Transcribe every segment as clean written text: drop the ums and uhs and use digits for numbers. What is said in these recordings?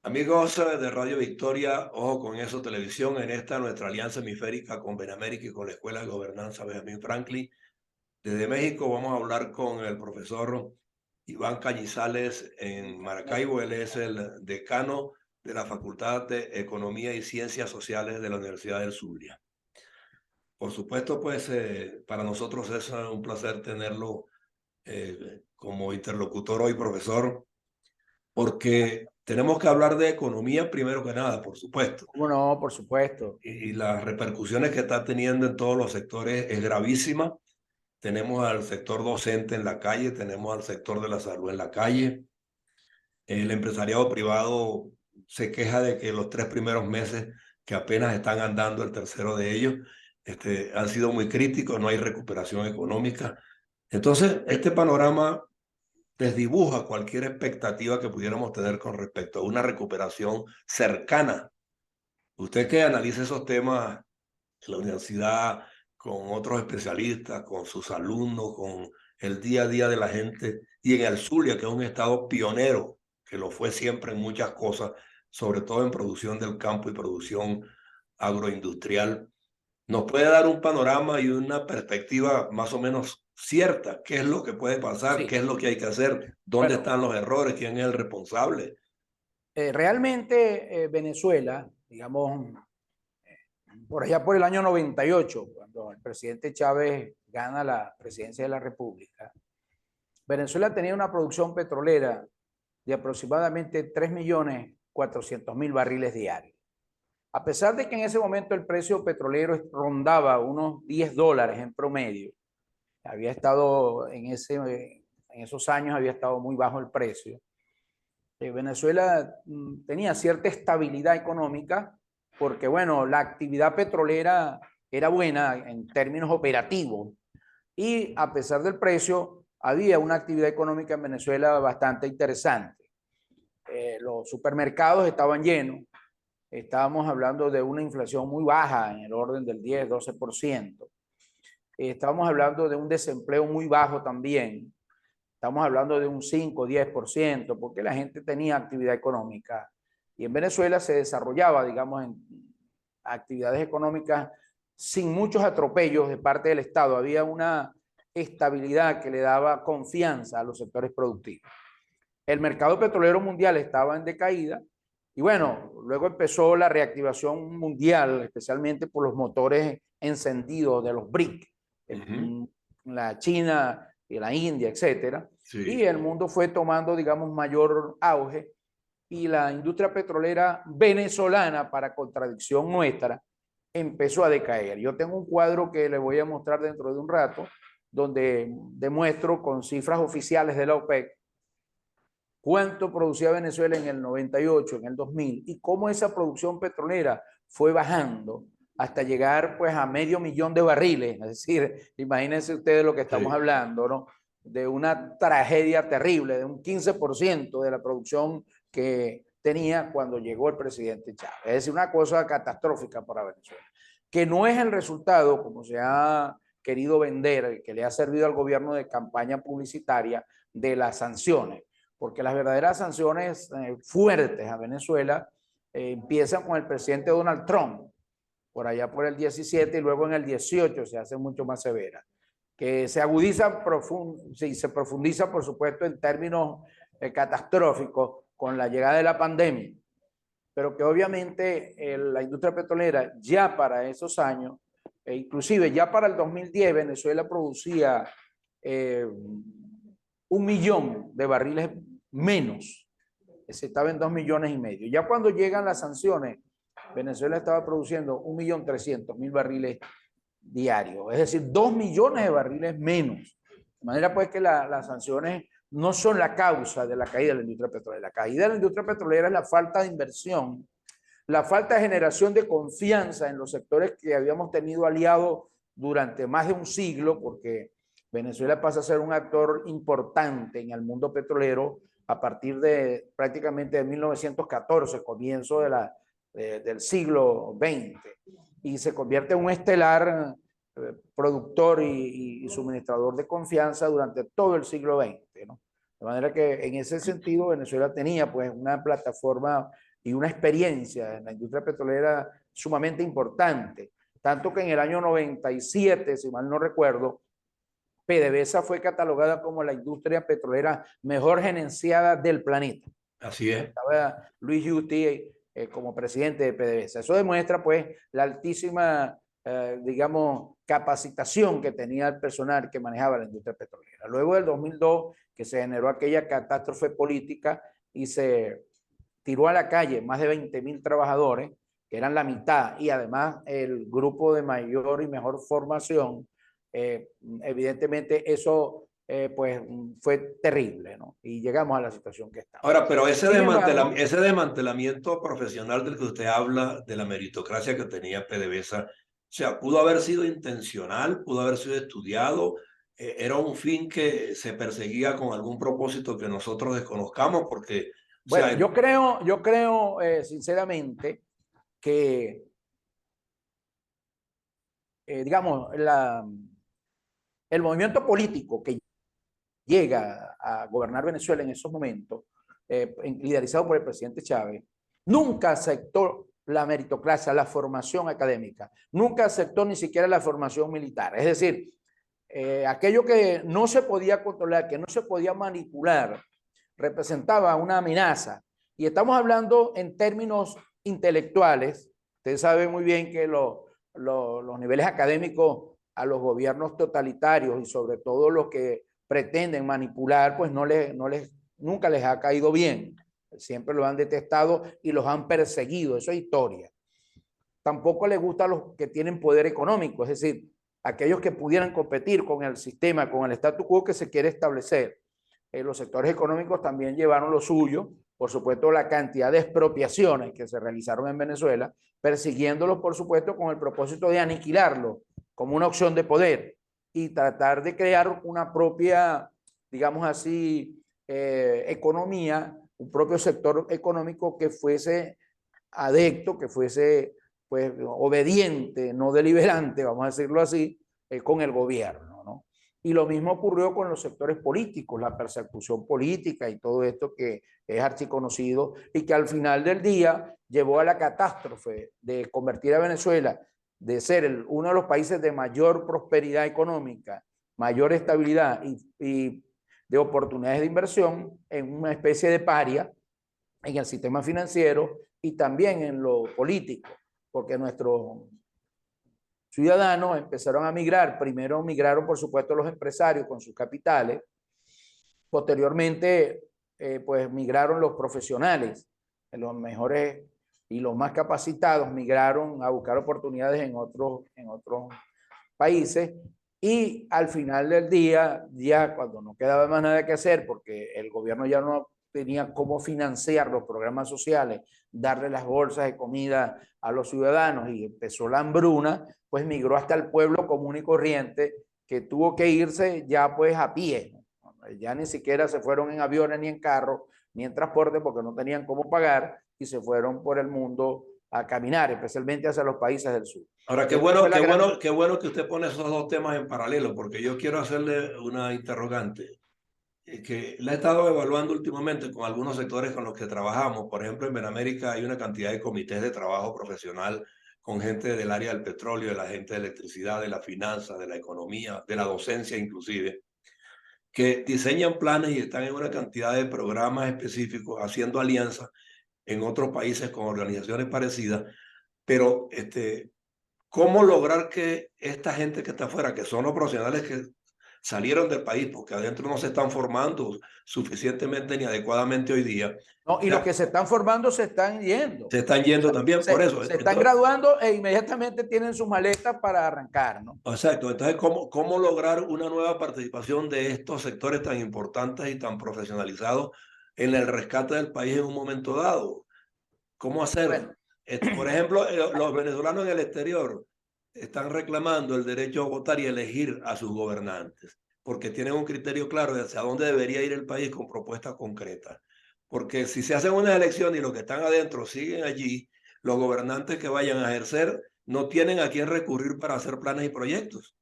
Amigos de Radio Victoria, ojo con eso, televisión, en esta nuestra alianza hemisférica con Benamérica y con la Escuela de Gobernanza Benjamin Franklin. Desde México vamos a hablar con el profesor Iván Cañizales en Maracaibo. Él es el decano de la Facultad de Economía y Ciencias Sociales de la Universidad del Zulia. Por supuesto, pues para nosotros es un placer tenerlo como interlocutor hoy, profesor, porque tenemos que hablar de economía primero que nada, por supuesto. ¿Cómo no? Por supuesto. Y las repercusiones que está teniendo en todos los sectores es gravísima. Tenemos al sector docente en la calle, tenemos al sector de la salud en la calle. El empresariado privado se queja de que los 3 primeros meses que apenas están andando, el tercero de ellos, han sido muy críticos, no hay recuperación económica. Entonces, este panorama desdibuja cualquier expectativa que pudiéramos tener con respecto a una recuperación cercana. Usted que analiza esos temas en la universidad, con otros especialistas, con sus alumnos, con el día a día de la gente, y en el Zulia, que es un estado pionero, que lo fue siempre en muchas cosas, sobre todo en producción del campo y producción agroindustrial, nos puede dar un panorama y una perspectiva más o menos cierta. ¿Qué es lo que puede pasar? ¿Qué Sí. es lo que hay que hacer? ¿Dónde Bueno, están los errores? ¿Quién es el responsable? realmente Venezuela, digamos, por allá por el año 98, cuando el presidente Chávez gana la presidencia de la República, Venezuela tenía una producción petrolera de aproximadamente 3.400.000 barriles diarios. A pesar de que en ese momento el precio petrolero rondaba unos $10 en promedio, había estado en esos años había estado muy bajo el precio. Venezuela tenía cierta estabilidad económica porque, bueno, la actividad petrolera era buena en términos operativos y a pesar del precio, había una actividad económica en Venezuela bastante interesante. Los supermercados estaban llenos, estábamos hablando de una inflación muy baja, en el orden del 10-12%. Estábamos hablando de un desempleo muy bajo también. Estamos hablando de un 5-10%, porque la gente tenía actividad económica. Y en Venezuela se desarrollaba, digamos, en actividades económicas sin muchos atropellos de parte del Estado. Había una estabilidad que le daba confianza a los sectores productivos. El mercado petrolero mundial estaba en decaída y bueno, luego empezó la reactivación mundial, especialmente por los motores encendidos de los BRIC, la China y la India, etcétera. Y Sí. el mundo fue tomando, digamos, mayor auge y la industria petrolera venezolana, para contradicción nuestra, empezó a decaer. Yo tengo un cuadro que le voy a mostrar dentro de un rato, donde demuestro con cifras oficiales de la OPEC cuánto producía Venezuela en el 98, en el 2000, y cómo esa producción petrolera fue bajando hasta llegar pues a 500.000 de barriles. Es decir, imagínense ustedes lo que estamos Sí. hablando, ¿no? De una tragedia terrible, de un 15% de la producción que tenía cuando llegó el presidente Chávez. Es decir, una cosa catastrófica para Venezuela, que no es el resultado, como se ha querido vender, que le ha servido al gobierno de campaña publicitaria, de las sanciones, porque las verdaderas sanciones fuertes a Venezuela empiezan con el presidente Donald Trump, por allá por el 17, y luego en el 18 se hacen mucho más severas, que se agudiza y se profundiza, por supuesto, en términos catastróficos con la llegada de la pandemia, pero que obviamente la industria petrolera ya para esos años, inclusive ya para el 2010, Venezuela producía 1.000.000 de barriles menos, se estaba en 2,5 millones. Ya cuando llegan las sanciones, Venezuela estaba produciendo 1.300.000 barriles diarios, es decir, 2 millones de barriles menos. De manera pues que las sanciones no son la causa de la caída de la industria petrolera. La caída de la industria petrolera es la falta de inversión, la falta de generación de confianza en los sectores que habíamos tenido aliados durante más de un siglo, porque Venezuela pasa a ser un actor importante en el mundo petrolero a partir de prácticamente de 1914, comienzo del siglo XX, y se convierte en un estelar productor y suministrador de confianza durante todo el siglo XX, ¿no? De manera que en ese sentido Venezuela tenía pues una plataforma y una experiencia en la industria petrolera sumamente importante. Tanto que en el año 97, si mal no recuerdo, PDVSA fue catalogada como la industria petrolera mejor gerenciada del planeta. Así es. Estaba Luis Justi como presidente de PDVSA. Eso demuestra pues la altísima, digamos, capacitación que tenía el personal que manejaba la industria petrolera. Luego del 2002, que se generó aquella catástrofe política y se tiró a la calle más de 20.000 trabajadores, que eran la mitad, y además el grupo de mayor y mejor formación, evidentemente eso pues fue terrible, ¿no? Y llegamos a la situación que estamos. Ahora, pero ese, Sin embargo, ese desmantelamiento profesional del que usted habla, de la meritocracia que tenía PDVSA, o sea, pudo haber sido intencional, pudo haber sido estudiado, era un fin que se perseguía con algún propósito que nosotros desconozcamos, porque, o bueno, sea, yo creo sinceramente que, digamos, el movimiento político que llega a gobernar Venezuela en esos momentos, liderizado por el presidente Chávez, nunca aceptó la meritocracia, la formación académica, nunca aceptó ni siquiera la formación militar. Es decir, aquello que no se podía controlar, que no se podía manipular, representaba una amenaza. Y estamos hablando en términos intelectuales. Ustedes saben muy bien que los niveles académicos a los gobiernos totalitarios y sobre todo los que pretenden manipular, pues nunca les ha caído bien. Siempre lo han detestado y los han perseguido. Eso es historia. Tampoco les gusta a los que tienen poder económico, es decir, aquellos que pudieran competir con el sistema, con el statu quo que se quiere establecer. Los sectores económicos también llevaron lo suyo, por supuesto la cantidad de expropiaciones que se realizaron en Venezuela, persiguiéndolos por supuesto con el propósito de aniquilarlos como una opción de poder y tratar de crear una propia, digamos así, economía, un propio sector económico que fuese adecto, que fuese pues obediente, no deliberante, vamos a decirlo así, con el gobierno, ¿no? Y lo mismo ocurrió con los sectores políticos, la persecución política y todo esto que es archiconocido y que al final del día llevó a la catástrofe de convertir a Venezuela de ser uno de los países de mayor prosperidad económica, mayor estabilidad y de oportunidades de inversión en una especie de paria en el sistema financiero y también en lo político, porque nuestros ciudadanos empezaron a migrar. Primero migraron, por supuesto, los empresarios con sus capitales. Posteriormente, pues migraron los profesionales, los mejores y los más capacitados migraron a buscar oportunidades en otros países. Y al final del día, ya cuando no quedaba más nada que hacer, porque el gobierno ya no tenía cómo financiar los programas sociales, darle las bolsas de comida a los ciudadanos y empezó la hambruna, pues migró hasta el pueblo común y corriente que tuvo que irse ya pues a pie, ¿no? Ya ni siquiera se fueron en aviones ni en carros ni en transporte porque no tenían cómo pagar y se fueron por el mundo a caminar, especialmente hacia los países del sur. ahora qué bueno que usted pone esos dos temas en paralelo, porque yo quiero hacerle una interrogante que la he estado evaluando últimamente con algunos sectores con los que trabajamos. Por ejemplo, en Benamérica hay una cantidad de comités de trabajo profesional con gente del área del petróleo, de la gente de electricidad, de la finanza, de la economía, de la docencia inclusive, que diseñan planes y están en una cantidad de programas específicos, haciendo alianzas en otros países con organizaciones parecidas, pero ¿cómo lograr que esta gente que está afuera, que son los profesionales que salieron del país, porque adentro no se están formando suficientemente ni adecuadamente hoy día, no, y los que se están formando se están yendo. se están yendo también por eso? Se están graduando e inmediatamente tienen sus maletas para arrancar, ¿no? Exacto. Entonces, ¿cómo lograr una nueva participación de estos sectores tan importantes y tan profesionalizados en el rescate del país en un momento dado? ¿Cómo hacerlo? Bueno, Por ejemplo, los venezolanos en el exterior están reclamando el derecho a votar y elegir a sus gobernantes, porque tienen un criterio claro de hacia dónde debería ir el país con propuestas concretas. Porque si se hacen unas elecciones y los que están adentro siguen allí, los gobernantes que vayan a ejercer no tienen a quién recurrir para hacer planes y proyectos.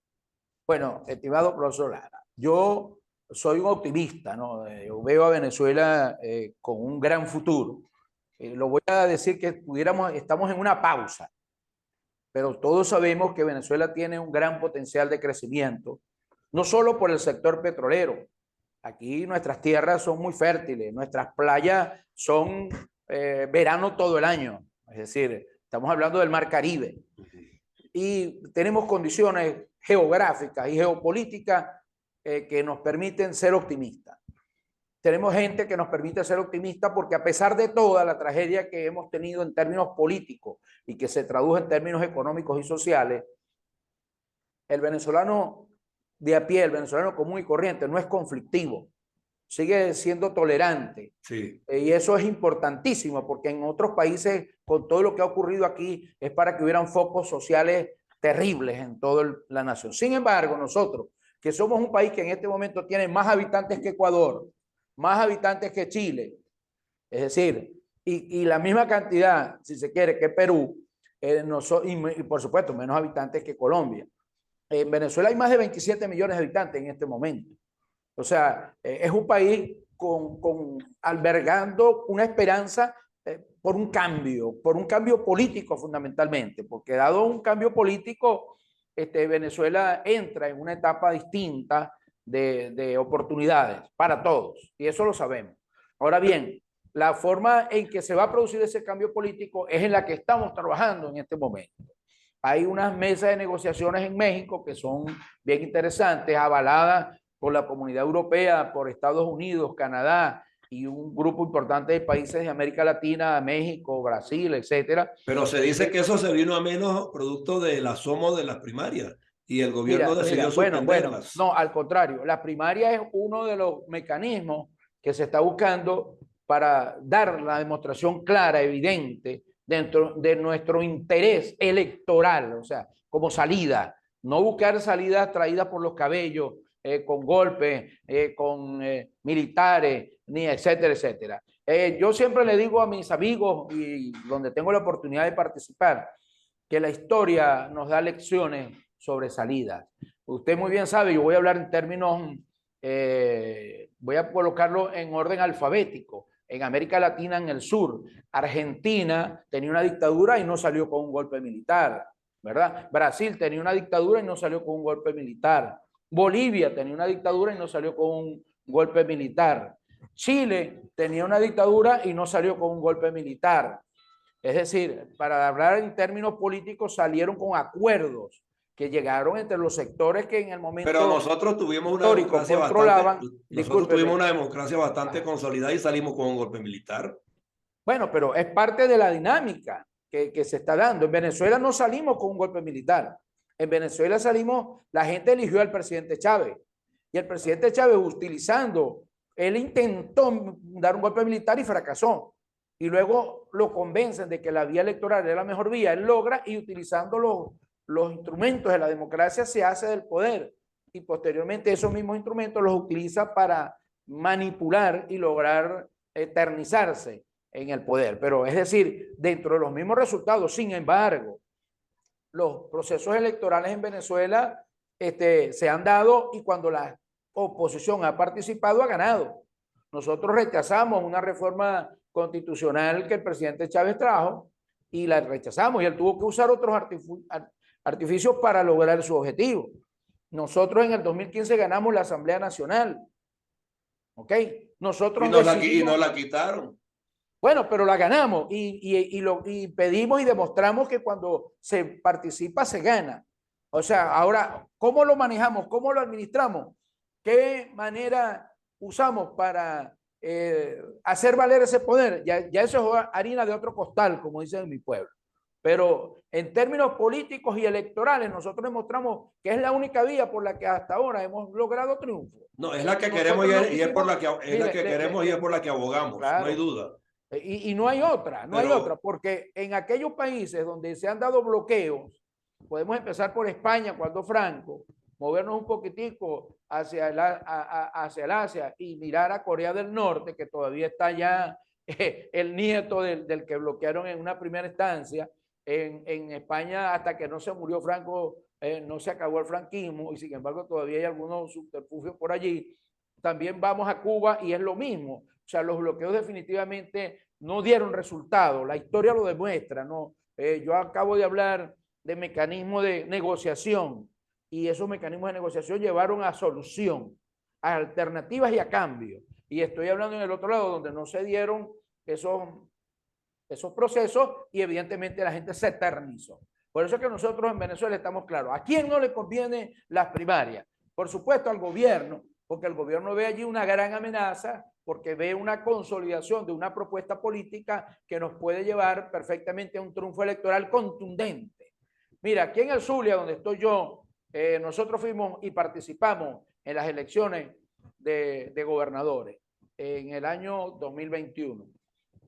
bueno, estimado profesor Lara, yo soy un optimista, ¿no? Yo veo a Venezuela con un gran futuro. Lo voy a decir que estamos en una pausa, pero todos sabemos que Venezuela tiene un gran potencial de crecimiento, no solo por el sector petrolero. Aquí nuestras tierras son muy fértiles, nuestras playas son verano todo el año, es decir, estamos hablando del Mar Caribe. Y tenemos condiciones geográficas y geopolíticas que nos permiten ser optimistas. Tenemos gente que nos permite ser optimistas porque a pesar de toda la tragedia que hemos tenido en términos políticos y que se tradujo en términos económicos y sociales, el venezolano de a pie, el venezolano común y corriente, no es conflictivo, sigue siendo tolerante. Sí. Y eso es importantísimo porque en otros países, con todo lo que ha ocurrido aquí, es para que hubieran focos sociales terribles en toda la nación. Sin embargo, nosotros, que somos un país que en este momento tiene más habitantes que Ecuador, más habitantes que Chile, es decir, y la misma cantidad, si se quiere, que Perú, y por supuesto menos habitantes que Colombia. En Venezuela hay más de 27 millones de habitantes en este momento. O sea, es un país albergando una esperanza por un cambio político fundamentalmente, porque dado un cambio político, Venezuela entra en una etapa distinta de oportunidades para todos, y eso lo sabemos. Ahora bien, la forma en que se va a producir ese cambio político es en la que estamos trabajando en este momento. Hay unas mesas de negociaciones en México que son bien interesantes, avaladas por la Comunidad Europea, por Estados Unidos, Canadá y un grupo importante de países de América Latina, México, Brasil, etcétera. Pero se dice que eso se vino a menos producto del asomo de las primarias y el gobierno decidió suspenderlas. No, al contrario, la primaria es uno de los mecanismos que se está buscando para dar la demostración clara, evidente, dentro de nuestro interés electoral, o sea, como salida, no buscar salidas traídas por los cabellos, con golpes, con militares, ni etcétera, etcétera. Yo siempre le digo a mis amigos y donde tengo la oportunidad de participar, que la historia nos da lecciones sobre salidas. Usted muy bien sabe, yo voy a hablar en términos, voy a colocarlo en orden alfabético. En América Latina, en el sur, Argentina tenía una dictadura y no salió con un golpe militar, ¿verdad? Brasil tenía una dictadura y no salió con un golpe militar. Bolivia tenía una dictadura y no salió con un golpe militar. Chile tenía una dictadura y no salió con un golpe militar. Es decir, para hablar en términos políticos, salieron con acuerdos que llegaron entre los sectores que en el momento pero nosotros tuvimos una democracia bastante consolidada y salimos con un golpe militar. Bueno, pero es parte de la dinámica que se está dando. En Venezuela no salimos con un golpe militar. En Venezuela salimos, la gente eligió al presidente Chávez y el presidente Chávez él intentó dar un golpe militar y fracasó. Y luego lo convencen de que la vía electoral es la mejor vía, él logra y utilizando los instrumentos de la democracia se hace del poder y posteriormente esos mismos instrumentos los utiliza para manipular y lograr eternizarse en el poder. Pero es decir, dentro de los mismos resultados, sin embargo, los procesos electorales en Venezuela se han dado y cuando la oposición ha participado ha ganado. Nosotros rechazamos una reforma constitucional que el presidente Chávez trajo y la rechazamos y él tuvo que usar otros artificios para lograr su objetivo. Nosotros en el 2015 ganamos la Asamblea Nacional, ¿ok? Nosotros y nos la quitaron. Bueno, pero la ganamos y pedimos y demostramos que cuando se participa se gana. O sea, ahora, ¿cómo lo manejamos? ¿Cómo lo administramos? ¿Qué manera usamos para hacer valer ese poder? Ya eso es harina de otro costal, como dicen en mi pueblo. Pero en términos políticos y electorales, nosotros demostramos que es la única vía por la que hasta ahora hemos logrado triunfo. No, es la que queremos y es por la que abogamos, claro, no hay duda. Y no hay otra, no hay otra, porque en aquellos países donde se han dado bloqueos, podemos empezar por España cuando Franco, movernos un poquitico hacia el Asia y mirar a Corea del Norte, que todavía está ya el nieto del que bloquearon en una primera instancia. En España, hasta que no se murió Franco, no se acabó el franquismo y sin embargo todavía hay algunos subterfugios por allí. También vamos a Cuba y es lo mismo. O sea, los bloqueos definitivamente no dieron resultado. La historia lo demuestra, ¿no? Yo acabo de hablar de mecanismos de negociación y esos mecanismos de negociación llevaron a solución, a alternativas y a cambio. Y estoy hablando en el otro lado donde no se dieron esos procesos y evidentemente la gente se eternizó. Por eso es que nosotros en Venezuela estamos claros. ¿A quién no le conviene las primarias? Por supuesto al gobierno, porque el gobierno ve allí una gran amenaza, porque ve una consolidación de una propuesta política que nos puede llevar perfectamente a un triunfo electoral contundente. Mira, aquí en el Zulia, donde estoy yo, nosotros fuimos y participamos en las elecciones de gobernadores en el año 2021.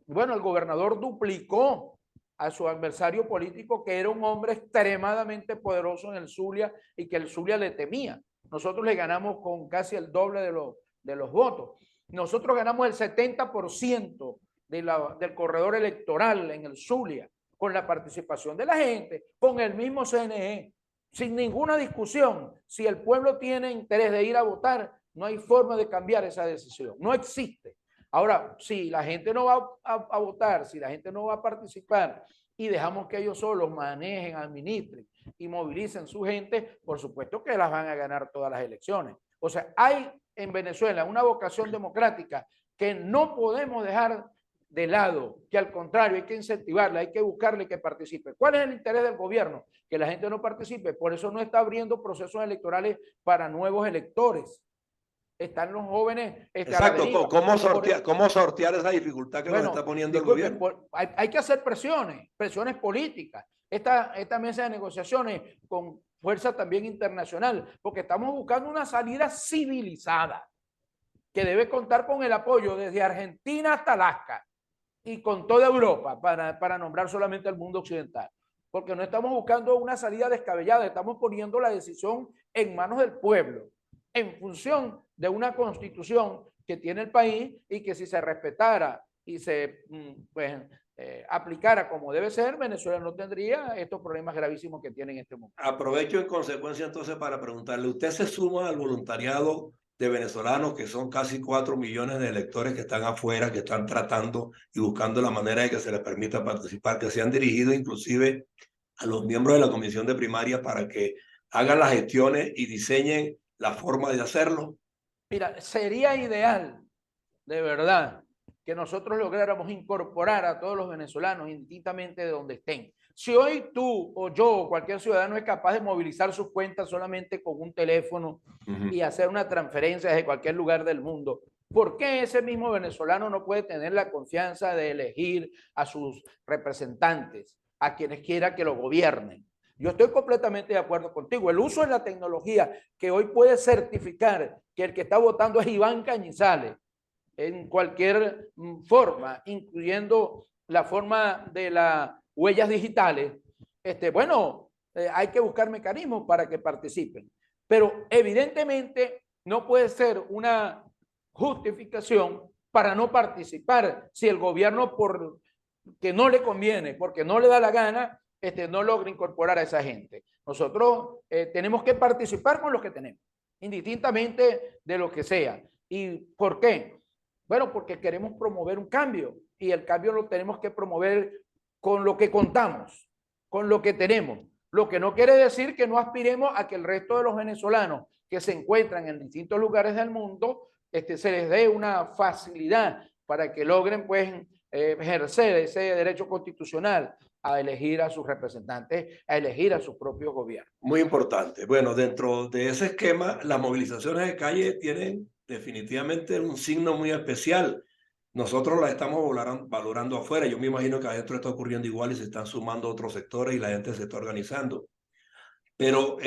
Bueno, el gobernador duplicó a su adversario político, que era un hombre extremadamente poderoso en el Zulia y que el Zulia le temía. Nosotros le ganamos con casi el doble de los votos. Nosotros ganamos el 70% del corredor electoral en el Zulia, con la participación de la gente, con el mismo CNE, sin ninguna discusión. Si el pueblo tiene interés de ir a votar, no hay forma de cambiar esa decisión. No existe. Ahora, si la gente no va a votar, si la gente no va a participar y dejamos que ellos solos manejen, administren y movilicen su gente, por supuesto que las van a ganar todas las elecciones. O sea, hay en Venezuela una vocación democrática que no podemos dejar de lado, que al contrario hay que incentivarla, hay que buscarle que participe. ¿Cuál es el interés del gobierno? Que la gente no participe. Por eso no está abriendo procesos electorales para nuevos electores. Están los jóvenes. Exacto, ¿cómo sortear esa dificultad que nos está poniendo el gobierno? Hay que hacer presiones políticas. Esta mesa de negociaciones con fuerza también internacional, porque estamos buscando una salida civilizada que debe contar con el apoyo desde Argentina hasta Alaska y con toda Europa, para nombrar solamente el mundo occidental. Porque no estamos buscando una salida descabellada, estamos poniendo la decisión en manos del pueblo, en función de una constitución que tiene el país y que si se respetara y se aplicara como debe ser, Venezuela no tendría estos problemas gravísimos que tiene en este momento. Aprovecho en consecuencia entonces para preguntarle, ¿usted se suma al voluntariado de venezolanos que son casi 4 millones de electores que están afuera, que están tratando y buscando la manera de que se les permita participar, que se han dirigido inclusive a los miembros de la comisión de primaria para que hagan las gestiones y diseñen la forma de hacerlo? Mira, sería ideal, de verdad, que nosotros lográramos incorporar a todos los venezolanos indistintamente de donde estén. Si hoy tú o yo o cualquier ciudadano es capaz de movilizar sus cuentas solamente con un teléfono y hacer una transferencia desde cualquier lugar del mundo, ¿por qué ese mismo venezolano no puede tener la confianza de elegir a sus representantes, a quienes quiera que lo gobiernen? Yo estoy completamente de acuerdo contigo. El uso de la tecnología que hoy puede certificar que el que está votando es Iván Cañizales en cualquier forma, incluyendo la forma de las huellas digitales, hay que buscar mecanismos para que participen. Pero evidentemente no puede ser una justificación para no participar si el gobierno, porque no le conviene, porque no le da la gana, no logra incorporar a esa gente. Nosotros tenemos que participar con los que tenemos, indistintamente de lo que sea. ¿Y por qué? Bueno, porque queremos promover un cambio y el cambio lo tenemos que promover con lo que contamos, con lo que tenemos. Lo que no quiere decir que no aspiremos a que el resto de los venezolanos que se encuentran en distintos lugares del mundo se les dé una facilidad para que logren ejercer ese derecho constitucional a elegir a sus representantes, a elegir a sus propios gobiernos. Muy importante. Bueno, dentro de ese esquema, las movilizaciones de calle tienen definitivamente un signo muy especial. Nosotros las estamos valorando afuera. Yo me imagino que adentro está ocurriendo igual y se están sumando otros sectores y la gente se está organizando. Pero,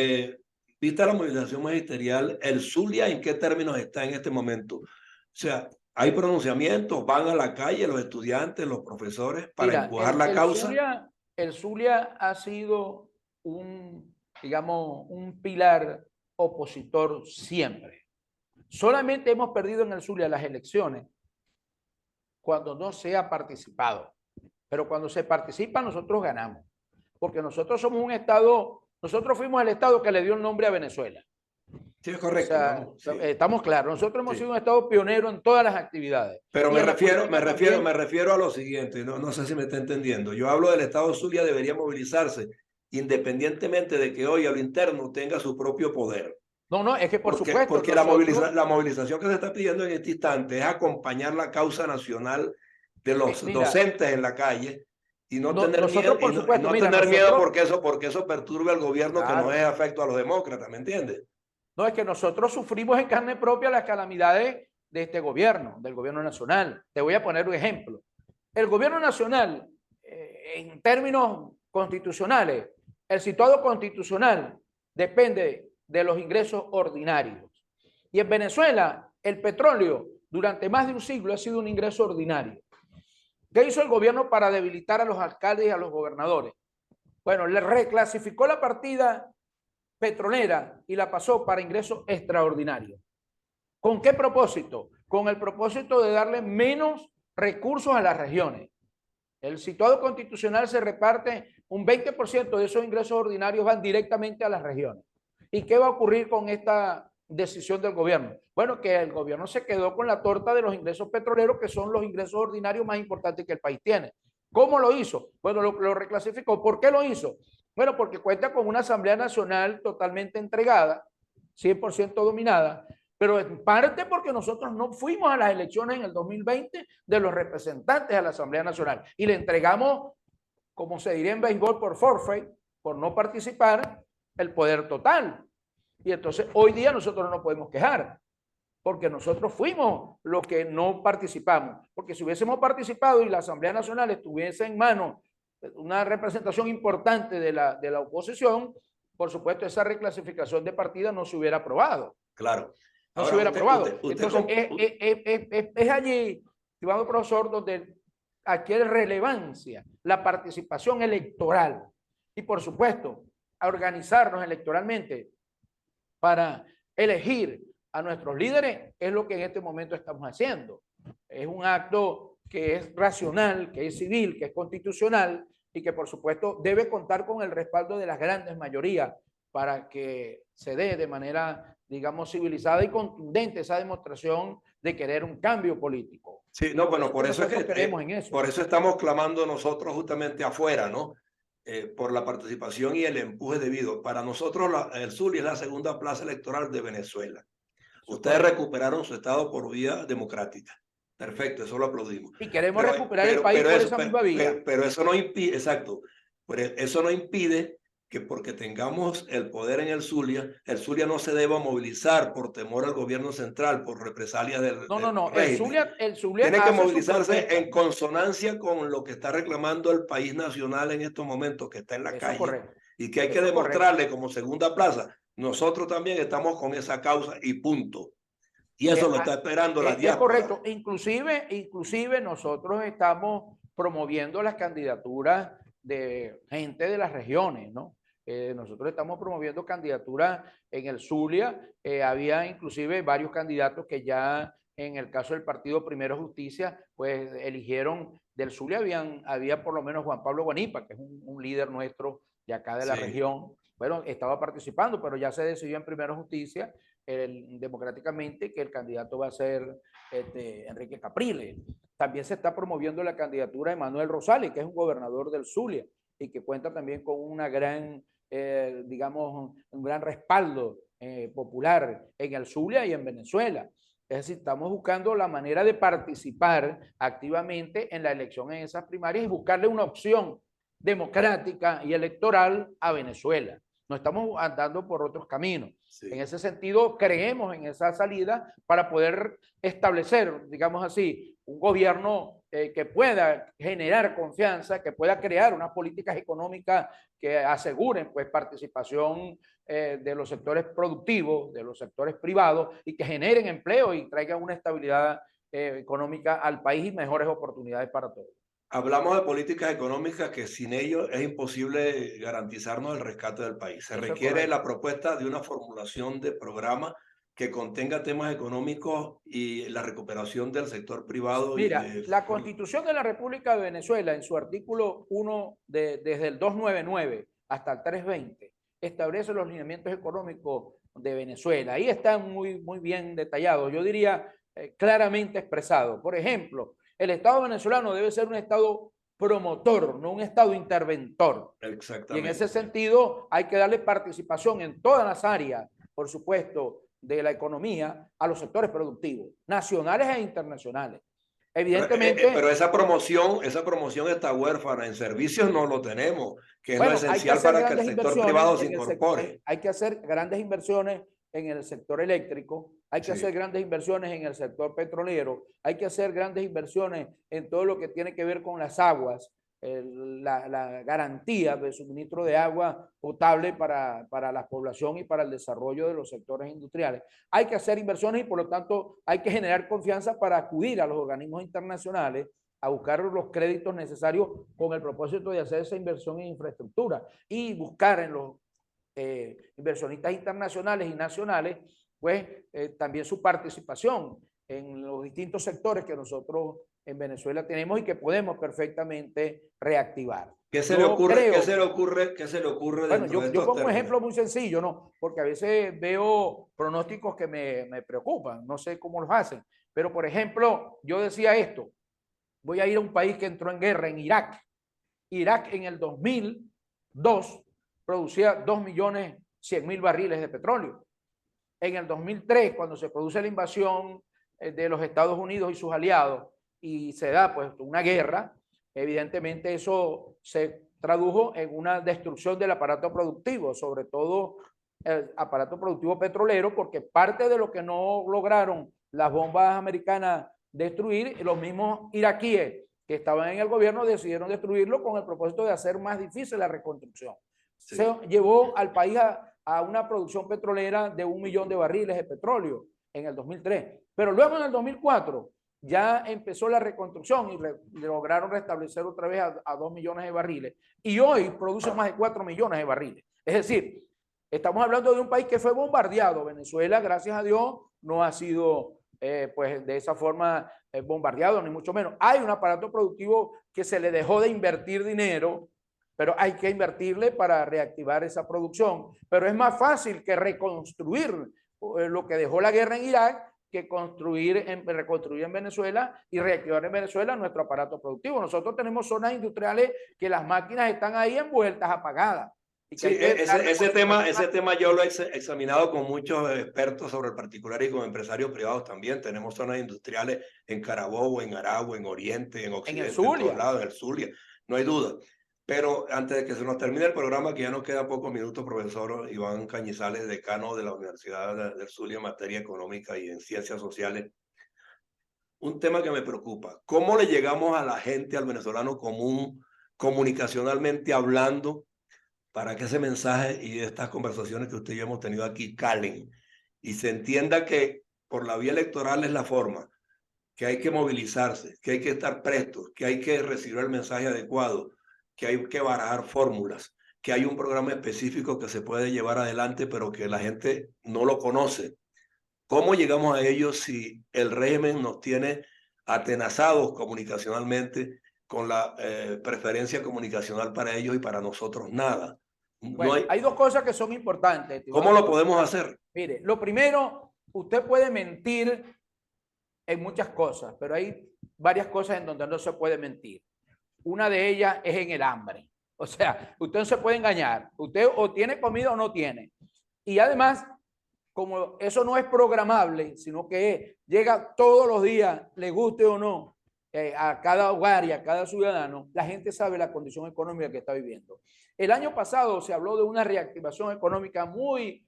vista la movilización magisterial, ¿el Zulia en qué términos está en este momento? O sea, ¿hay pronunciamientos? ¿Van a la calle los estudiantes, los profesores para empujar la causa? El Zulia ha sido digamos, un pilar opositor siempre. Solamente hemos perdido en el Zulia las elecciones cuando no se ha participado. Pero cuando se participa, nosotros ganamos. Porque nosotros somos un estado, nosotros fuimos el estado que le dio el nombre a Venezuela. Sí, es O correcto, sea, vamos, sí, estamos claros. Nosotros hemos sí. sido un Estado pionero en todas las actividades. Pero Y en la política me también. refiero a lo siguiente, no sé si me está entendiendo. Yo hablo del Estado Zulia debería movilizarse independientemente de que hoy a lo interno tenga su propio poder. No, no, es que por supuesto, Porque nosotros, la movilización que se está pidiendo en este instante es acompañar la causa nacional de los mira, docentes en la calle y no no, tener miedo, nosotros por y supuesto, no mira, tener miedo nosotros, porque eso perturbe al gobierno que no es claro, afecto a los demócratas, ¿me entiendes? no es que nosotros sufrimos en carne propia las calamidades de este gobierno, del gobierno nacional. Te voy a poner un ejemplo. El gobierno nacional, en términos constitucionales, el situado constitucional depende de los ingresos ordinarios. Y en Venezuela, el petróleo durante más de un siglo ha sido un ingreso ordinario. ¿Qué hizo el gobierno para debilitar a los alcaldes y a los gobernadores? Bueno, le reclasificó la partida petrolera y la pasó para ingresos extraordinarios. ¿Con qué propósito? Con el propósito de darle menos recursos a las regiones. El situado constitucional se reparte un 20% de esos ingresos ordinarios van directamente a las regiones. ¿Y qué va a ocurrir con esta decisión del gobierno? Bueno, que el gobierno se quedó con la torta de los ingresos petroleros, que son los ingresos ordinarios más importantes que el país tiene. ¿Cómo lo hizo? Bueno, lo reclasificó. ¿Por qué lo hizo? Bueno, porque cuenta con una Asamblea Nacional totalmente entregada, 100% dominada, pero en parte porque nosotros no fuimos a las elecciones en el 2020 de los representantes a la Asamblea Nacional y le entregamos, como se diría en béisbol, por forfeit, por no participar, el poder total. Y entonces hoy día nosotros no nos podemos quejar, porque nosotros fuimos los que no participamos. Porque si hubiésemos participado y la Asamblea Nacional estuviese en manos una representación importante de la oposición, por supuesto esa reclasificación de partida no se hubiera aprobado. Claro. No se Ahora, hubiera aprobado. Entonces, usted es allí, estimado profesor, donde adquiere relevancia la participación electoral. Y por supuesto, a organizarnos electoralmente para elegir a nuestros líderes es lo que en este momento estamos haciendo. Es un acto que es racional, que es civil, que es constitucional y que por supuesto debe contar con el respaldo de las grandes mayorías para que se dé de manera, digamos, civilizada y contundente esa demostración de querer un cambio político. sí, no, bueno, por eso es Nosotros que creemos en eso. por eso estamos clamando nosotros justamente afuera, ¿no? Por la participación y el empuje debido. Para nosotros el Zulia es la segunda plaza electoral de Venezuela. Ustedes recuperaron su estado por vía democrática. Perfecto, eso lo aplaudimos. Y queremos recuperar el país por esa misma vía. Pero eso no impide, exacto, pero eso no impide que porque tengamos el poder en el Zulia no se deba movilizar por temor al gobierno central, por represalias No, del no, no. régimen. El Zulia Tiene que hace su movilizarse protesta. en consonancia con lo que está reclamando el país nacional en estos momentos, que está en la Eso es calle, correcto. y que hay que Eso es correcto. demostrarle como segunda plaza. Nosotros también estamos con esa causa y punto. Y eso lo está esperando la Es diáspora. correcto. Inclusive nosotros estamos promoviendo las candidaturas de gente de las regiones, ¿no? Nosotros estamos promoviendo candidaturas en el Zulia. Había inclusive varios candidatos que ya en el caso del partido Primero Justicia, pues eligieron del Zulia, había por lo menos Juan Pablo Guanipa, que es un líder nuestro de acá de la región. Bueno, estaba participando, pero ya se decidió en Primero Justicia democráticamente que el candidato va a ser Enrique Capriles. También se está promoviendo la candidatura de Manuel Rosales, que es un gobernador del Zulia y que cuenta también con una gran, digamos, un gran respaldo popular en el Zulia y en Venezuela. Es decir, estamos buscando la manera de participar activamente en la elección en esas primarias y buscarle una opción democrática y electoral a Venezuela. No estamos andando por otros caminos. Sí. En ese sentido, creemos en esa salida para poder establecer, digamos así, un gobierno que pueda generar confianza, que pueda crear unas políticas económicas que aseguren pues, participación de los sectores productivos, de los sectores privados y que generen empleo y traigan una estabilidad económica al país y mejores oportunidades para todos. Hablamos de políticas económicas que sin ello es imposible garantizarnos el rescate del país. Se requiere la propuesta de una formulación de programa que contenga temas económicos y la recuperación del sector privado. Mira, la Constitución de la República de Venezuela, en su artículo 1, desde el 299 hasta el 320, establece los lineamientos económicos de Venezuela. Ahí están muy bien detallados, yo diría claramente expresado. Por ejemplo, el Estado venezolano debe ser un Estado promotor, no un Estado interventor. Exactamente. Y en ese sentido hay que darle participación en todas las áreas, por supuesto, de la economía a los sectores productivos, nacionales e internacionales. Evidentemente. Pero esa promoción está huérfana. En servicios no lo tenemos, que es lo esencial para que el sector privado se incorpore. Hay que hacer grandes inversiones en el sector eléctrico, hay que hacer grandes inversiones en el sector petrolero, hay que hacer grandes inversiones en todo lo que tiene que ver con las aguas, la garantía de suministro de agua potable para la población y para el desarrollo de los sectores industriales. Hay que hacer inversiones y por lo tanto hay que generar confianza para acudir a los organismos internacionales a buscar los créditos necesarios con el propósito de hacer esa inversión en infraestructura y buscar en los inversionistas internacionales y nacionales, pues también su participación en los distintos sectores que nosotros en Venezuela tenemos y que podemos perfectamente reactivar. ¿Qué se le ocurre? ¿Qué se le ocurre? Bueno, yo pongo un ejemplo muy sencillo, ¿no? Porque a veces veo pronósticos que me preocupan, no sé cómo los hacen, pero por ejemplo, yo decía esto, voy a ir a un país que entró en guerra, en Irak. Irak en el 2002 producía 2.100.000 barriles de petróleo. En el 2003, cuando se produce la invasión de los Estados Unidos y sus aliados y se da pues una guerra, evidentemente eso se tradujo en una destrucción del aparato productivo, sobre todo el aparato productivo petrolero, porque parte de lo que no lograron las bombas americanas destruir, los mismos iraquíes que estaban en el gobierno decidieron destruirlo con el propósito de hacer más difícil la reconstrucción. Sí. Se llevó al país a una producción petrolera de 1 millón de barriles de petróleo en el 2003. Pero luego en el 2004 ya empezó la reconstrucción y lograron restablecer otra vez a 2 millones de barriles. Y hoy produce más de 4 millones de barriles. Es decir, estamos hablando de un país que fue bombardeado. Venezuela, gracias a Dios, no ha sido pues de esa forma bombardeado, ni mucho menos. Hay un aparato productivo que se le dejó de invertir dinero, pero hay que invertirle para reactivar esa producción. Pero es más fácil que reconstruir lo que dejó la guerra en Irak que reconstruir en Venezuela y reactivar en Venezuela nuestro aparato productivo. Nosotros tenemos zonas industriales que las máquinas están ahí envueltas, apagadas. Sí, ese tema yo lo he examinado con muchos expertos sobre el particular y con empresarios privados también. Tenemos zonas industriales en Carabobo, en Aragua, en Oriente, en Occidente, en todos lados, en el Zulia, no hay duda. Pero antes de que se nos termine el programa, que ya nos quedan pocos minutos, profesor Iván Cañizales, decano de la Universidad del Zulia en materia económica y en ciencias sociales, un tema que me preocupa. ¿Cómo le llegamos a la gente, al venezolano común, comunicacionalmente hablando, para que ese mensaje y estas conversaciones que usted y yo hemos tenido aquí calen y se entienda que por la vía electoral es la forma, que hay que movilizarse, que hay que estar prestos, que hay que recibir el mensaje adecuado, que hay que barajar fórmulas, que hay un programa específico que se puede llevar adelante, pero que la gente no lo conoce? ¿Cómo llegamos a ello si el régimen nos tiene atenazados comunicacionalmente con la preferencia comunicacional para ellos y para nosotros nada? Bueno, hay dos cosas que son importantes. ¿Cómo lo podemos hacer? Mire, lo primero, usted puede mentir en muchas cosas, pero hay varias cosas en donde no se puede mentir. Una de ellas es en el hambre. O sea, usted no se puede engañar. Usted o tiene comida o no tiene. Y además, como eso no es programable, sino que llega todos los días, le guste o no, a cada hogar y a cada ciudadano, la gente sabe la condición económica que está viviendo. El año pasado se habló de una reactivación económica muy,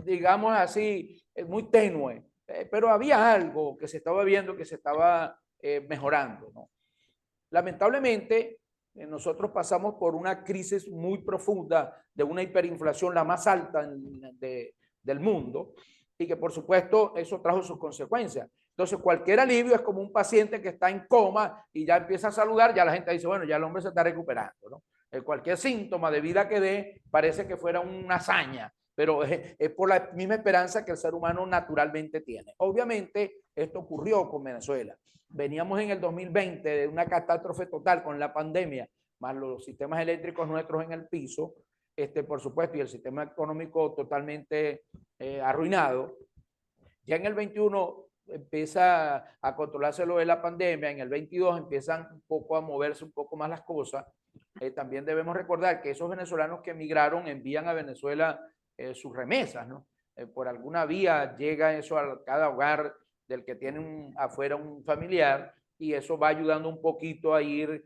digamos así, muy tenue, pero había algo que se estaba viendo, que se estaba mejorando, ¿no? Lamentablemente, nosotros pasamos por una crisis muy profunda de una hiperinflación, la más alta del mundo, y que por supuesto eso trajo sus consecuencias. Entonces cualquier alivio es como un paciente que está en coma y ya empieza a saludar, ya la gente dice, bueno, ya el hombre se está recuperando, ¿no? Cualquier síntoma de vida que dé parece que fuera una hazaña, pero es por la misma esperanza que el ser humano naturalmente tiene. Obviamente esto ocurrió con Venezuela. Veníamos en el 2020 de una catástrofe total con la pandemia, más los sistemas eléctricos nuestros en el piso. por supuesto, y el sistema económico totalmente arruinado. Ya en el 21 empieza a controlarse lo de la pandemia, en el 22 empiezan un poco a moverse un poco más las cosas. También debemos recordar que esos venezolanos que emigraron envían a Venezuela sus remesas, ¿no? Por alguna vía llega eso a cada hogar del que tiene afuera un familiar, y eso va ayudando un poquito a ir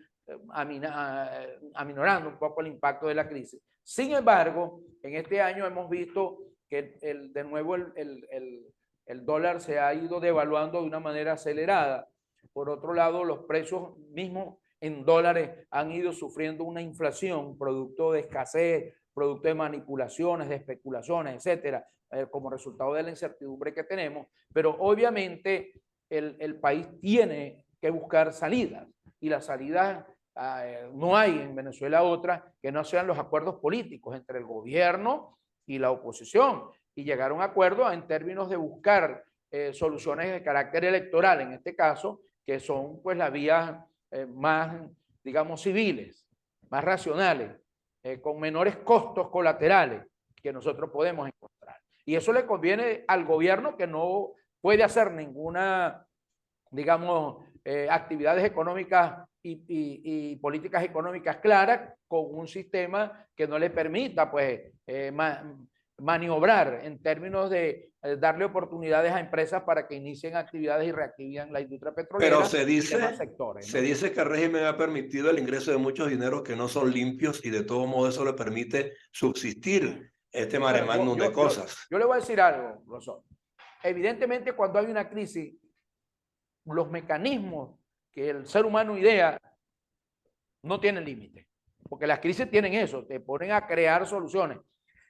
aminorando un poco el impacto de la crisis. Sin embargo, en este año hemos visto que de nuevo el dólar se ha ido devaluando de una manera acelerada. Por otro lado, los precios mismos en dólares han ido sufriendo una inflación producto de escasez, producto de manipulaciones, de especulaciones, etcétera, como resultado de la incertidumbre que tenemos. Pero obviamente el país tiene que buscar salidas, y las salidas no hay en Venezuela otra que no sean los acuerdos políticos entre el gobierno y la oposición, y llegar a un acuerdo en términos de buscar soluciones de carácter electoral, en este caso, que son pues las vías más, digamos, civiles, más racionales, con menores costos colaterales que nosotros podemos encontrar. Y eso le conviene al gobierno, que no puede hacer ninguna, digamos, actividades económicas y políticas económicas claras con un sistema que no le permita pues maniobrar en términos de darle oportunidades a empresas para que inicien actividades y reactiven la industria petrolera. Pero se dice, y demás sectores, se ¿no? dice que el régimen ha permitido el ingreso de muchos dineros que no son limpios, y de todo modo eso le permite subsistir este mare magnum de cosas. Yo le voy a decir algo, Rosón. Evidentemente, cuando hay una crisis, los mecanismos que el ser humano idea no tienen límite, porque las crisis tienen eso, te ponen a crear soluciones.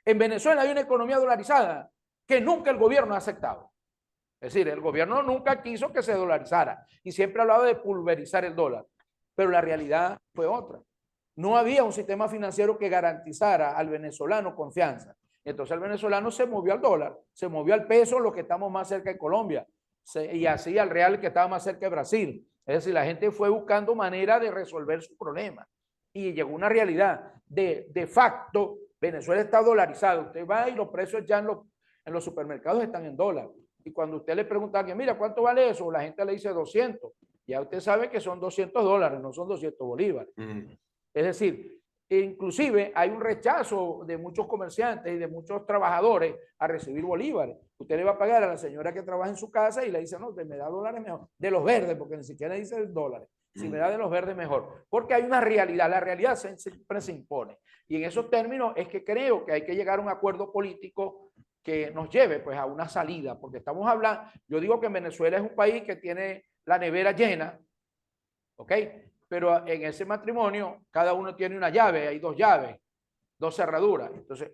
En Venezuela hay una economía dolarizada que nunca el gobierno ha aceptado. Es decir, el gobierno nunca quiso que se dolarizara y siempre ha hablado de pulverizar el dólar, pero la realidad fue otra. No había un sistema financiero que garantizara al venezolano confianza. Entonces el venezolano se movió al dólar, se movió al peso, lo que estamos más cerca de Colombia, y así al real, que estaba más cerca de Brasil. Es decir, la gente fue buscando manera de resolver su problema, y llegó una realidad. De facto, Venezuela está dolarizado. Usted va y los precios ya en los supermercados están en dólar. Y cuando usted le pregunta a alguien, mira, ¿cuánto vale eso? La gente le dice 200. Ya usted sabe que son $200, no son 200 bolívares. Es decir, inclusive hay un rechazo de muchos comerciantes y de muchos trabajadores a recibir bolívares. Usted le va a pagar a la señora que trabaja en su casa y le dice, no, me da dólares mejor. De los verdes, porque ni siquiera dice dólares. Si me da de los verdes, mejor. Porque hay una realidad. La realidad siempre se impone. Y en esos términos es que creo que hay que llegar a un acuerdo político que nos lleve pues a una salida. Porque estamos hablando, yo digo que Venezuela es un país que tiene la nevera llena, ¿ok? Pero en ese matrimonio cada uno tiene una llave, hay dos llaves, dos cerraduras. Entonces,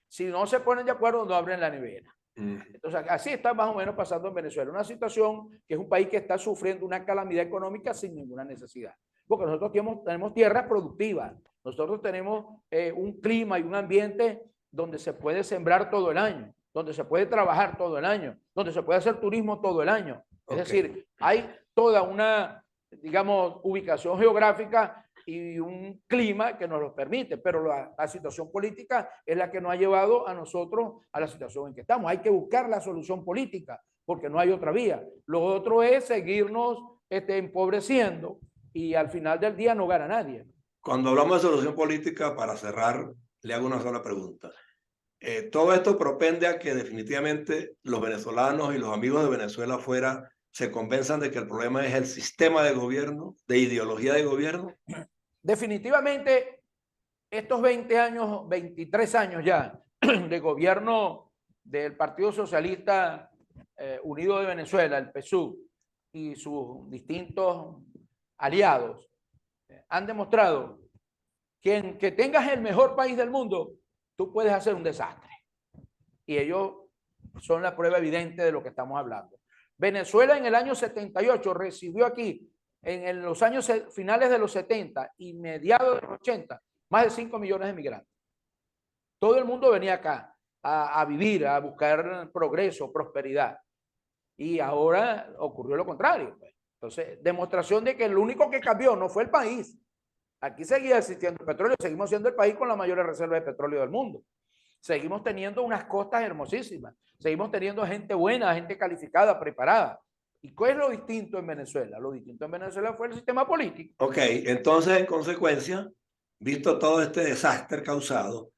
si no se ponen de acuerdo, no abren la nevera. Entonces, así está más o menos pasando en Venezuela. Una situación que es un país que está sufriendo una calamidad económica sin ninguna necesidad. Porque nosotros tenemos tierras productivas, nosotros tenemos un clima y un ambiente donde se puede sembrar todo el año, donde se puede trabajar todo el año, donde se puede hacer turismo todo el año. Es decir, hay toda una, digamos, ubicación geográfica y un clima que nos lo permite, pero la situación política es la que nos ha llevado a nosotros a la situación en que estamos. Hay que buscar la solución política, porque no hay otra vía. Lo otro es seguirnos empobreciendo, y al final del día no gana nadie. Cuando hablamos de solución política, para cerrar, le hago una sola pregunta. Todo esto propende a que definitivamente los venezolanos y los amigos de Venezuela afuera se convenzan de que el problema es el sistema de gobierno, de ideología de gobierno. Definitivamente, estos 20 años, 23 años ya de gobierno del Partido Socialista Unido de Venezuela, el PSUV, y sus distintos aliados, han demostrado que en que tengas el mejor país del mundo, tú puedes hacer un desastre. Y ellos son la prueba evidente de lo que estamos hablando. Venezuela en el año 78 recibió aquí, en los años finales de los 70 y mediados de los 80, más de 5 millones de migrantes. Todo el mundo venía acá a vivir, a buscar progreso, prosperidad. Y ahora ocurrió lo contrario. Entonces, demostración de que lo único que cambió no fue el país, Aquí seguía existiendo el petróleo, seguimos siendo el país con la mayor reserva de petróleo del mundo. Seguimos teniendo unas costas hermosísimas, seguimos teniendo gente buena, gente calificada, preparada. ¿Y cuál es lo distinto en Venezuela? Lo distinto en Venezuela fue el sistema político. Ok, entonces, en consecuencia, visto todo este desastre causado,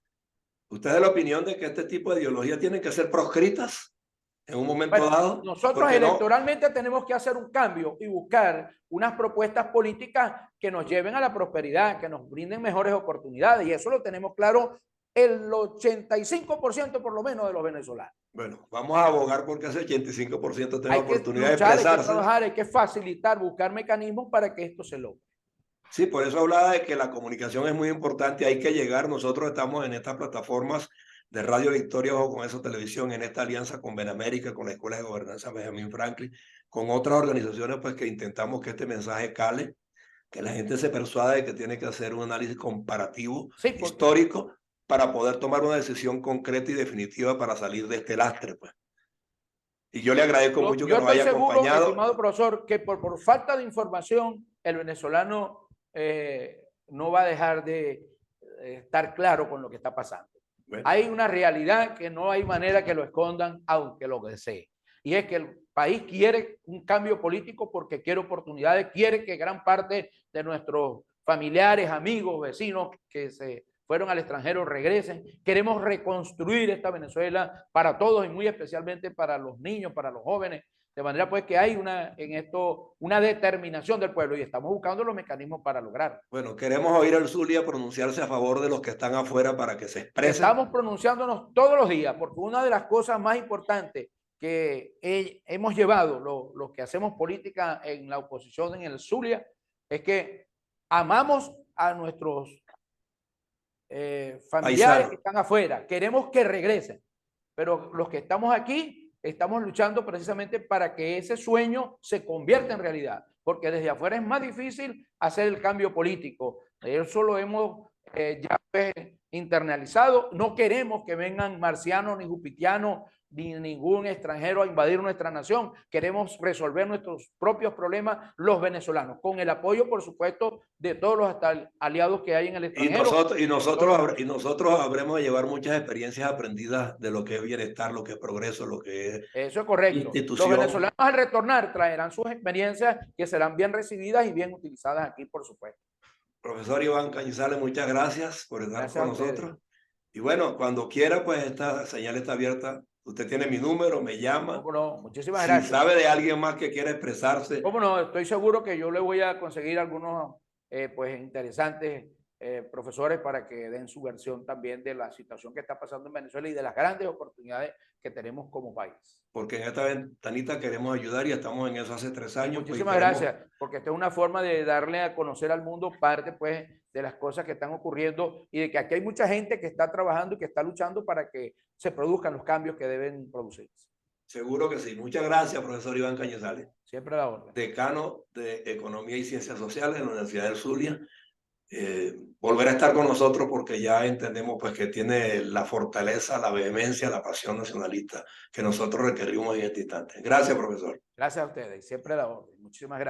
¿usted es de la opinión de que este tipo de ideologías tienen que ser proscritas en un momento Bueno, dado? nosotros Porque no, electoralmente tenemos que hacer un cambio y buscar unas propuestas políticas que nos lleven a la prosperidad, que nos brinden mejores oportunidades. Y eso lo tenemos claro el 85% por lo menos de los venezolanos. bueno, vamos a abogar porque ese 85% tenga Hay que oportunidad de luchar, hay que expresarse. trabajar, hay que facilitar, buscar mecanismos para que esto se logre. Sí, por eso hablaba de que la comunicación es muy importante, hay que llegar. Nosotros estamos en estas plataformas de Radio Victoria o con eso televisión, en esta alianza con Benamérica, con la Escuela de Gobernanza Benjamin Franklin, con otras organizaciones, pues que intentamos que este mensaje cale, que la gente se persuada de que tiene que hacer un análisis comparativo, Sí, histórico, para poder tomar una decisión concreta y definitiva para salir de este lastre, pues. Y yo le agradezco mucho que yo nos estoy haya seguro, acompañado. estimado profesor, que por falta de información el venezolano no va a dejar de estar claro con lo que está pasando. Bueno. Hay una realidad que no hay manera que lo escondan, aunque lo desee. Y es que el país quiere un cambio político porque quiere oportunidades, quiere que gran parte de nuestros familiares, amigos, vecinos que se fueron al extranjero regresen. Queremos reconstruir esta Venezuela para todos y muy especialmente para los niños, para los jóvenes. De manera pues que hay en esto una determinación del pueblo y estamos buscando los mecanismos para lograrlo. Bueno, queremos oír al Zulia pronunciarse a favor de los que están afuera para que se expresen. Estamos pronunciándonos todos los días porque una de las cosas más importantes que hemos llevado los que hacemos política en la oposición en el Zulia es que amamos a nuestros familiares que están afuera, queremos que regresen, pero los que estamos aquí estamos luchando precisamente para que ese sueño se convierta en realidad, porque desde afuera es más difícil hacer el cambio político. Eso lo hemos ya internalizado. No queremos que vengan marcianos ni jupitianos ni ningún extranjero a invadir nuestra nación. Queremos resolver nuestros propios problemas los venezolanos, con el apoyo, por supuesto, de todos los aliados que hay en el extranjero. Y nosotros habremos de llevar muchas experiencias aprendidas de lo que es bienestar, lo que es progreso, lo que es eso es correcto. institución. Los venezolanos al retornar traerán sus experiencias que serán bien recibidas y bien utilizadas aquí, por supuesto. Profesor Iván Cañizales, muchas gracias por estar con nosotros. Y bueno, cuando quiera, pues esta señal está abierta. Usted tiene mi número, me llama. ¿Cómo no? Muchísimas gracias. Si sabe de alguien más que quiera expresarse. ¿Cómo no? Estoy seguro que yo le voy a conseguir algunos pues interesantes profesores para que den su versión también de la situación que está pasando en Venezuela y de las grandes oportunidades que tenemos como país. Porque en esta ventanita queremos ayudar y estamos en eso hace 3 años. Muchísimas gracias, porque esta es una forma de darle a conocer al mundo parte pues de las cosas que están ocurriendo y de que aquí hay mucha gente que está trabajando y que está luchando para que se produzcan los cambios que deben producirse. Seguro que sí. Muchas gracias, profesor Iván Cañizales. Siempre a la orden. Decano de Economía y Ciencias Sociales en la Universidad del Zulia. Volver a estar con nosotros porque ya entendemos pues que tiene la fortaleza, la vehemencia, la pasión nacionalista que nosotros requerimos en este instante. Gracias, profesor. Gracias a ustedes. Siempre a la orden. Muchísimas gracias.